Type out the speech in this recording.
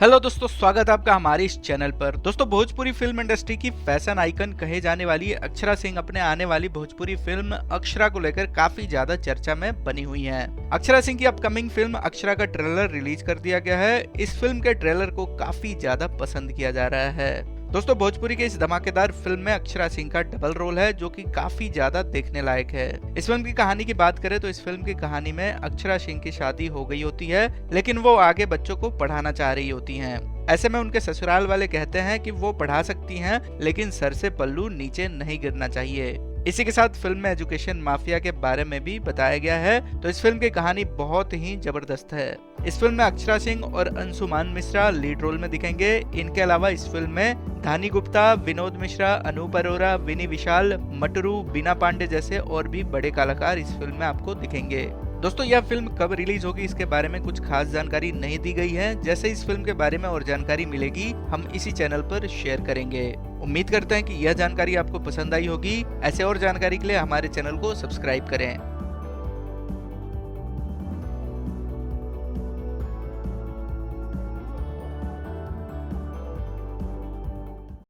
Hello दोस्तों, स्वागत है आपका हमारे इस चैनल पर। दोस्तों, भोजपुरी फिल्म इंडस्ट्री की फैशन आइकन कहे जाने वाली अक्षरा सिंह अपने आने वाली भोजपुरी फिल्म अक्षरा को लेकर काफी ज्यादा चर्चा में बनी हुई हैं। अक्षरा सिंह की अपकमिंग फिल्म अक्षरा का ट्रेलर रिलीज कर दिया गया है। इस फिल्म के ट्रेलर को काफी ज्यादा पसंद किया जा रहा है। दोस्तों, भोजपुरी के इस धमाकेदार फिल्म में अक्षरा सिंह का डबल रोल है, जो कि काफी ज्यादा देखने लायक है। इस फिल्म की कहानी की बात करें तो इस फिल्म की कहानी में अक्षरा सिंह की शादी हो गई होती है, लेकिन वो आगे बच्चों को पढ़ाना चाह रही होती हैं। ऐसे में उनके ससुराल वाले कहते हैं कि वो पढ़ा सकती हैं, लेकिन सर से पल्लू नीचे नहीं गिरना चाहिए। इसी के साथ फिल्म में एजुकेशन माफिया के बारे में भी बताया गया है। तो इस फिल्म की कहानी बहुत ही जबरदस्त है। इस फिल्म में अक्षरा सिंह और अंशुमान मिश्रा लीड रोल में दिखेंगे। इनके अलावा इस फिल्म में धानी गुप्ता, विनोद मिश्रा, अनूप अरोरा, विनी विशाल, मटरू, बीना पांडे जैसे और भी बड़े कलाकार इस फिल्म में आपको दिखेंगे। दोस्तों, यह फिल्म कब रिलीज होगी इसके बारे में कुछ खास जानकारी नहीं दी गई है। जैसे इस फिल्म के बारे में और जानकारी मिलेगी हम इसी चैनल पर शेयर करेंगे। उम्मीद करते हैं कि यह जानकारी आपको पसंद आई होगी। ऐसे और जानकारी के लिए हमारे चैनल को सब्सक्राइब करें।